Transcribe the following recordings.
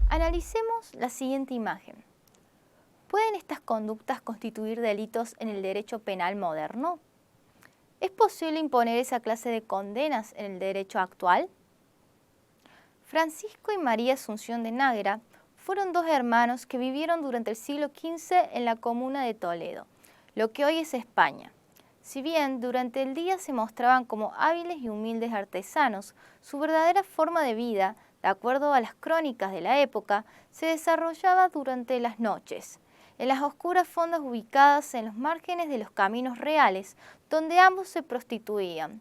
Analicemos la siguiente imagen. ¿Pueden estas conductas constituir delitos en el derecho penal moderno? ¿Es posible imponer esa clase de condenas en el derecho actual? Francisco y María Asunción de Nájera fueron dos hermanos que vivieron durante el siglo XV en la comuna de Toledo, lo que hoy es España. Si bien durante el día se mostraban como hábiles y humildes artesanos, su verdadera forma de vida, de acuerdo a las crónicas de la época, se desarrollaba durante las noches, en las oscuras fondas ubicadas en los márgenes de los caminos reales, donde ambos se prostituían.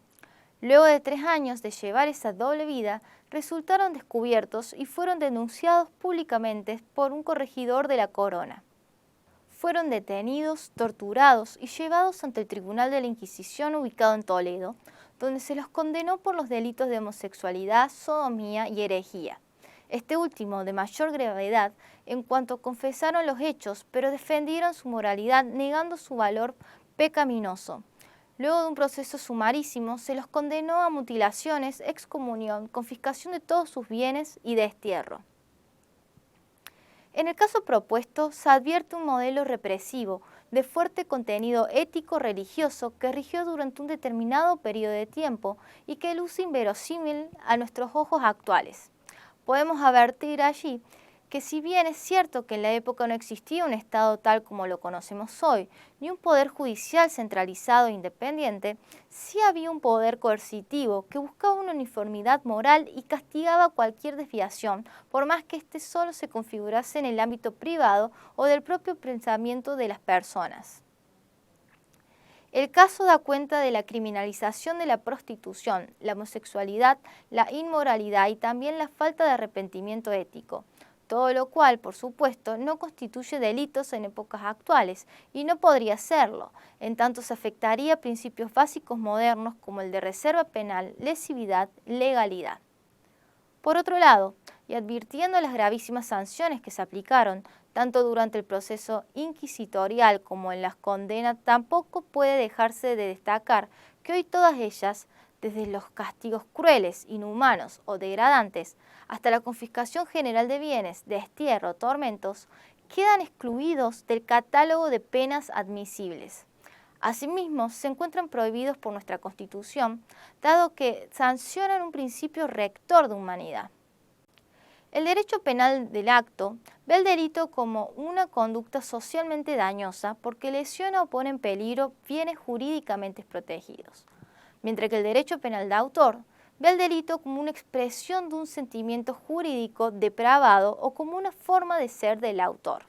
Luego de 3 años de llevar esa doble vida, resultaron descubiertos y fueron denunciados públicamente por un corregidor de la corona. Fueron detenidos, torturados y llevados ante el Tribunal de la Inquisición ubicado en Toledo, donde se los condenó por los delitos de homosexualidad, sodomía y herejía. Este último de mayor gravedad en cuanto confesaron los hechos, pero defendieron su moralidad negando su valor pecaminoso. Luego de un proceso sumarísimo, se los condenó a mutilaciones, excomunión, confiscación de todos sus bienes y destierro. En el caso propuesto, se advierte un modelo represivo de fuerte contenido ético-religioso que rigió durante un determinado periodo de tiempo y que luce inverosímil a nuestros ojos actuales. Podemos advertir allí que si bien es cierto que en la época no existía un Estado tal como lo conocemos hoy, ni un poder judicial centralizado e independiente, sí había un poder coercitivo que buscaba una uniformidad moral y castigaba cualquier desviación, por más que éste solo se configurase en el ámbito privado o del propio pensamiento de las personas. El caso da cuenta de la criminalización de la prostitución, la homosexualidad, la inmoralidad y también la falta de arrepentimiento ético. Todo lo cual, por supuesto, no constituye delitos en épocas actuales y no podría serlo, en tanto se afectaría principios básicos modernos como el de reserva penal, lesividad, legalidad. Por otro lado, y advirtiendo las gravísimas sanciones que se aplicaron, tanto durante el proceso inquisitorial como en las condenas, tampoco puede dejarse de destacar que hoy todas ellas, desde los castigos crueles, inhumanos o degradantes, hasta la confiscación general de bienes, destierro, tormentos, quedan excluidos del catálogo de penas admisibles. Asimismo, se encuentran prohibidos por nuestra Constitución, dado que sancionan un principio rector de humanidad. El derecho penal del acto ve el delito como una conducta socialmente dañosa porque lesiona o pone en peligro bienes jurídicamente protegidos, mientras que el derecho penal de autor ve el delito como una expresión de un sentimiento jurídico depravado o como una forma de ser del autor.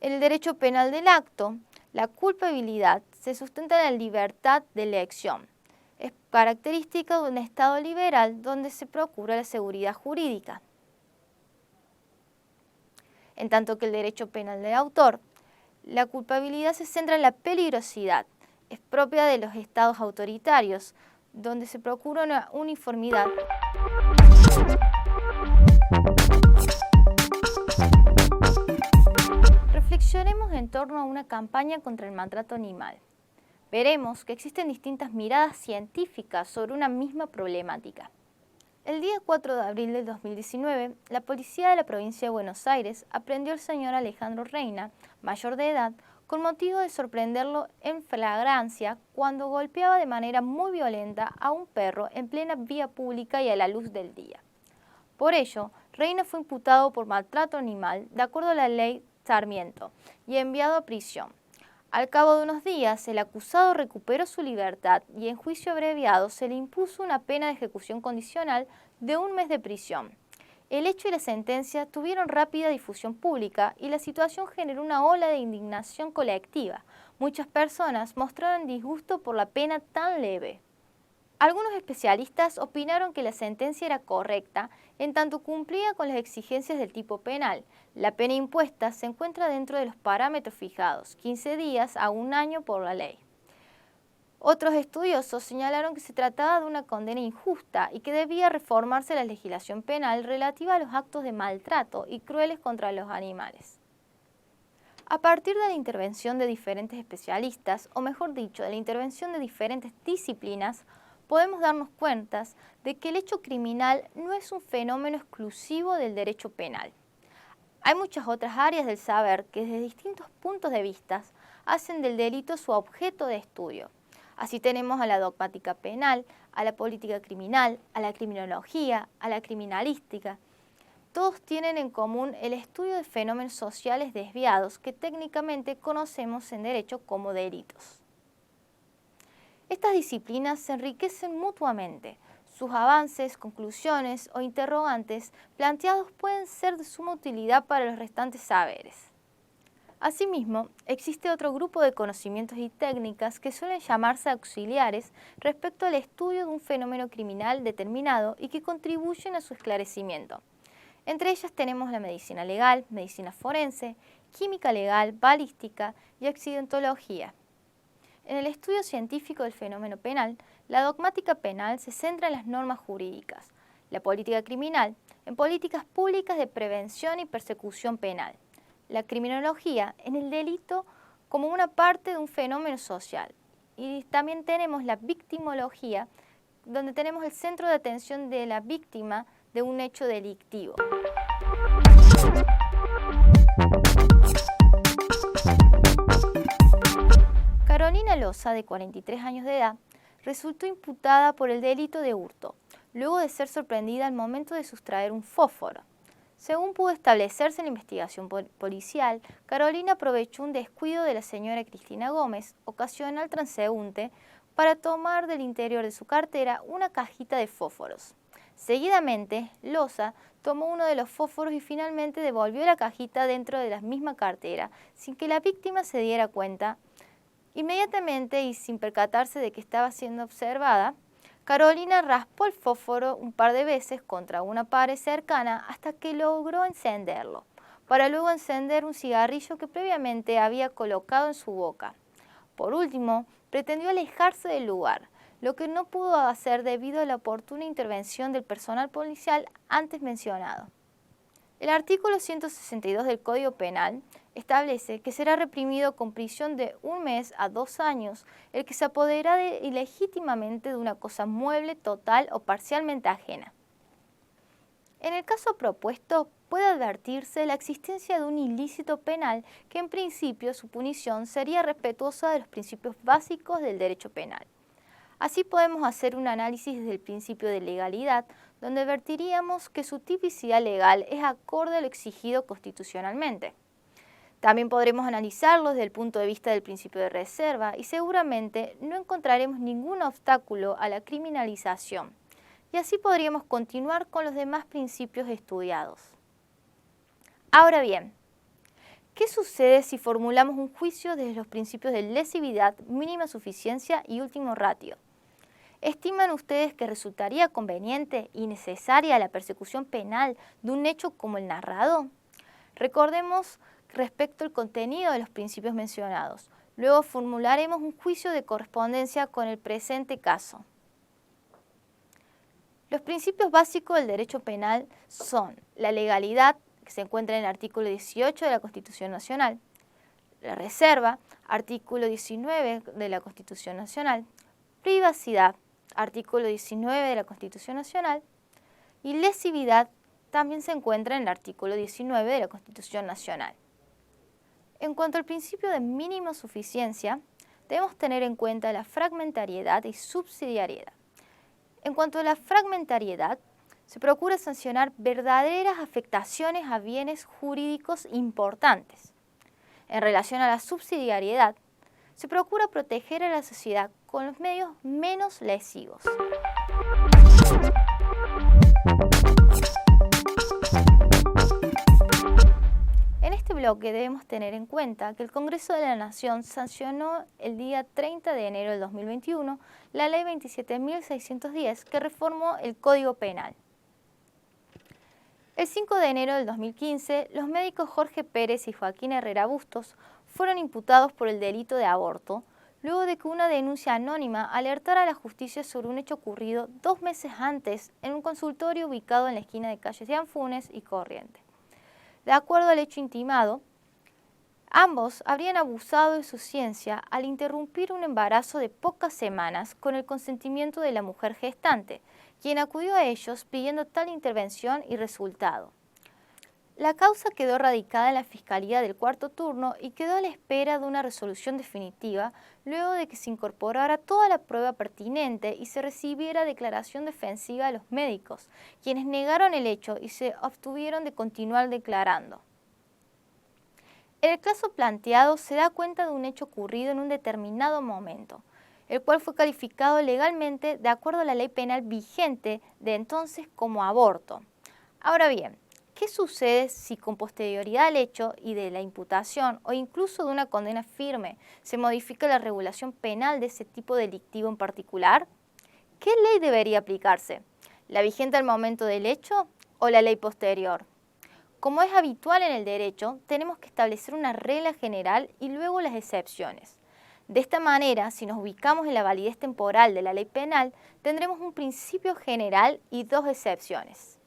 En el derecho penal del acto, la culpabilidad se sustenta en la libertad de elección. Es característica de un Estado liberal donde se procura la seguridad jurídica. En tanto que el derecho penal del autor, la culpabilidad se centra en la peligrosidad. Es propia de los estados autoritarios, donde se procura una uniformidad. Reflexionemos en torno a una campaña contra el maltrato animal. Veremos que existen distintas miradas científicas sobre una misma problemática. El día 4 de abril del 2019, la policía de la provincia de Buenos Aires aprendió al señor Alejandro Reina, mayor de edad, con motivo de sorprenderlo en flagrancia cuando golpeaba de manera muy violenta a un perro en plena vía pública y a la luz del día. Por ello, Reina fue imputado por maltrato animal de acuerdo a la ley Sarmiento y enviado a prisión. Al cabo de unos días, el acusado recuperó su libertad y en juicio abreviado se le impuso una pena de ejecución condicional de 1 mes de prisión. El hecho y la sentencia tuvieron rápida difusión pública y la situación generó una ola de indignación colectiva. Muchas personas mostraron disgusto por la pena tan leve. Algunos especialistas opinaron que la sentencia era correcta en tanto cumplía con las exigencias del tipo penal. La pena impuesta se encuentra dentro de los parámetros fijados, 15 días a 1 año por la ley. Otros estudiosos señalaron que se trataba de una condena injusta y que debía reformarse la legislación penal relativa a los actos de maltrato y crueles contra los animales. A partir de la intervención de diferentes especialistas, o mejor dicho, de la intervención de diferentes disciplinas, podemos darnos cuenta de que el hecho criminal no es un fenómeno exclusivo del derecho penal. Hay muchas otras áreas del saber que desde distintos puntos de vista hacen del delito su objeto de estudio. Así tenemos a la dogmática penal, a la política criminal, a la criminología, a la criminalística. Todos tienen en común el estudio de fenómenos sociales desviados que técnicamente conocemos en derecho como delitos. Estas disciplinas se enriquecen mutuamente. Sus avances, conclusiones o interrogantes planteados pueden ser de suma utilidad para los restantes saberes. Asimismo, existe otro grupo de conocimientos y técnicas que suelen llamarse auxiliares respecto al estudio de un fenómeno criminal determinado y que contribuyen a su esclarecimiento. Entre ellas tenemos la medicina legal, medicina forense, química legal, balística y accidentología. En el estudio científico del fenómeno penal, la dogmática penal se centra en las normas jurídicas, la política criminal en políticas públicas de prevención y persecución penal, la criminología en el delito como una parte de un fenómeno social, y también tenemos la victimología, donde tenemos el centro de atención de la víctima de un hecho delictivo. Carolina Loza, de 43 años de edad, resultó imputada por el delito de hurto, luego de ser sorprendida al momento de sustraer un fósforo. Según pudo establecerse en la investigación policial, Carolina aprovechó un descuido de la señora Cristina Gómez, ocasional transeúnte, para tomar del interior de su cartera una cajita de fósforos. Seguidamente, Loza tomó uno de los fósforos y finalmente devolvió la cajita dentro de la misma cartera, sin que la víctima se diera cuenta. Inmediatamente y sin percatarse de que estaba siendo observada, Carolina raspó el fósforo un par de veces contra una pared cercana hasta que logró encenderlo, para luego encender un cigarrillo que previamente había colocado en su boca. Por último, pretendió alejarse del lugar, lo que no pudo hacer debido a la oportuna intervención del personal policial antes mencionado. El artículo 162 del Código Penal establece que será reprimido con prisión de 1 mes a 2 años el que se apodera ilegítimamente de una cosa mueble, total o parcialmente ajena. En el caso propuesto, puede advertirse la existencia de un ilícito penal que en principio su punición sería respetuosa de los principios básicos del derecho penal. Así podemos hacer un análisis desde el principio de legalidad, donde advertiríamos que su tipicidad legal es acorde a lo exigido constitucionalmente. También podremos analizarlo desde el punto de vista del principio de reserva y seguramente no encontraremos ningún obstáculo a la criminalización. Y así podríamos continuar con los demás principios estudiados. Ahora bien, ¿qué sucede si formulamos un juicio desde los principios de lesividad, mínima suficiencia y último ratio? ¿Estiman ustedes que resultaría conveniente y necesaria la persecución penal de un hecho como el narrado? Recordemos respecto al contenido de los principios mencionados. Luego formularemos un juicio de correspondencia con el presente caso. Los principios básicos del derecho penal son la legalidad, que se encuentra en el artículo 18 de la Constitución Nacional, la reserva, artículo 19 de la Constitución Nacional, privacidad, artículo 19 de la Constitución Nacional, y lesividad también se encuentra en el artículo 19 de la Constitución Nacional. En cuanto al principio de mínima suficiencia, debemos tener en cuenta la fragmentariedad y subsidiariedad. En cuanto a la fragmentariedad, se procura sancionar verdaderas afectaciones a bienes jurídicos importantes. En relación a la subsidiariedad, se procura proteger a la sociedad con los medios menos lesivos. En este bloque debemos tener en cuenta que el Congreso de la Nación sancionó el día 30 de enero del 2021 la Ley 27.610 que reformó el Código Penal. El 5 de enero del 2015, los médicos Jorge Pérez y Joaquín Herrera Bustos fueron imputados por el delito de aborto, luego de que una denuncia anónima alertara a la justicia sobre un hecho ocurrido 2 meses antes en un consultorio ubicado en la esquina de calles de Anfunes y Corrientes. De acuerdo al hecho intimado, Ambos habrían abusado de su ciencia al interrumpir un embarazo de pocas semanas con el consentimiento de la mujer gestante, quien acudió a ellos pidiendo tal intervención y resultado. La causa quedó radicada en la Fiscalía del cuarto turno y quedó a la espera de una resolución definitiva luego de que se incorporara toda la prueba pertinente y se recibiera declaración defensiva de los médicos, quienes negaron el hecho y se abstuvieron de continuar declarando. En el caso planteado se da cuenta de un hecho ocurrido en un determinado momento, el cual fue calificado legalmente de acuerdo a la ley penal vigente de entonces como aborto. Ahora bien, ¿qué sucede si con posterioridad al hecho y de la imputación o incluso de una condena firme se modifica la regulación penal de ese tipo delictivo en particular? ¿Qué ley debería aplicarse? ¿La vigente al momento del hecho o la ley posterior? Como es habitual en el derecho, tenemos que establecer una regla general y luego las excepciones. De esta manera, si nos ubicamos en la validez temporal de la ley penal, tendremos un principio general y dos excepciones.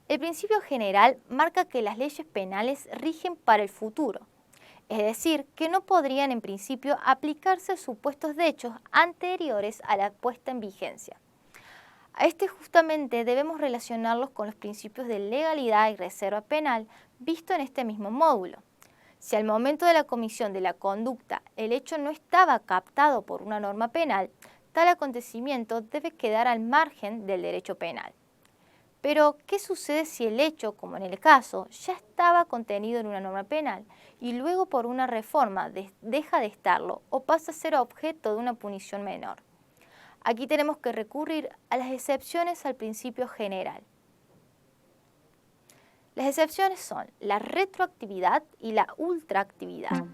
El principio general marca que las leyes penales rigen para el futuro, es decir, que no podrían en principio aplicarse a supuestos de hechos anteriores a la puesta en vigencia. A este justamente debemos relacionarlos con los principios de legalidad y reserva penal visto en este mismo módulo. Si al momento de la comisión de la conducta el hecho no estaba captado por una norma penal, tal acontecimiento debe quedar al margen del derecho penal. Pero, ¿qué sucede si el hecho, como en el caso, ya estaba contenido en una norma penal y luego por una reforma deja de estarlo o pasa a ser objeto de una punición menor? Aquí tenemos que recurrir a las excepciones al principio general. Las excepciones son la retroactividad y la ultraactividad.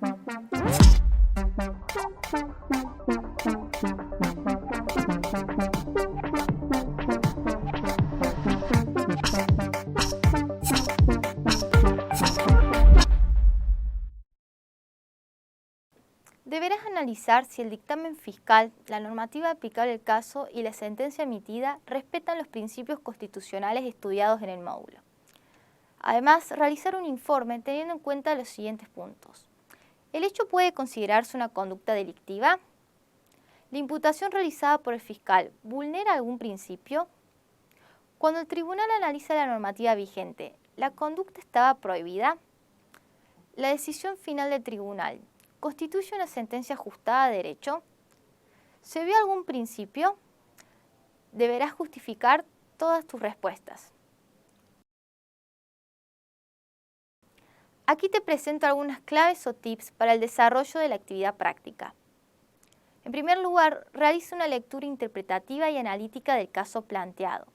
Deberás analizar si el dictamen fiscal, la normativa aplicable al caso y la sentencia emitida respetan los principios constitucionales estudiados en el módulo. Además, realizar un informe teniendo en cuenta los siguientes puntos. ¿El hecho puede considerarse una conducta delictiva? ¿La imputación realizada por el fiscal vulnera algún principio? Cuando el tribunal analiza la normativa vigente, ¿la conducta estaba prohibida? ¿La decisión final del tribunal constituye una sentencia ajustada a derecho? ¿Se vio algún principio? Deberás justificar todas tus respuestas. Aquí te presento algunas claves o tips para el desarrollo de la actividad práctica. En primer lugar, realiza una lectura interpretativa y analítica del caso planteado.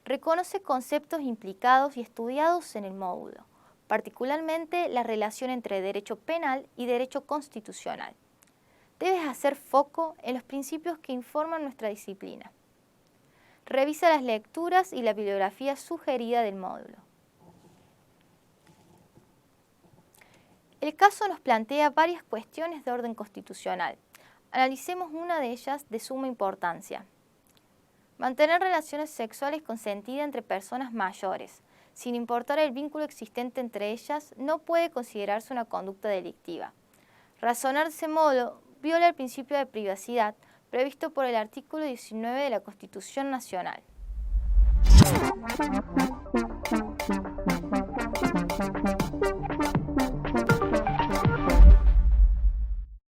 Reconoce conceptos implicados y estudiados en el módulo, particularmente la relación entre derecho penal y derecho constitucional. Debes hacer foco en los principios que informan nuestra disciplina. Revisa las lecturas y la bibliografía sugerida del módulo. El caso nos plantea varias cuestiones de orden constitucional. Analicemos una de ellas de suma importancia. Mantener relaciones sexuales consentidas entre personas mayores, sin importar el vínculo existente entre ellas, no puede considerarse una conducta delictiva. Razonar de ese modo viola el principio de privacidad previsto por el artículo 19 de la Constitución Nacional.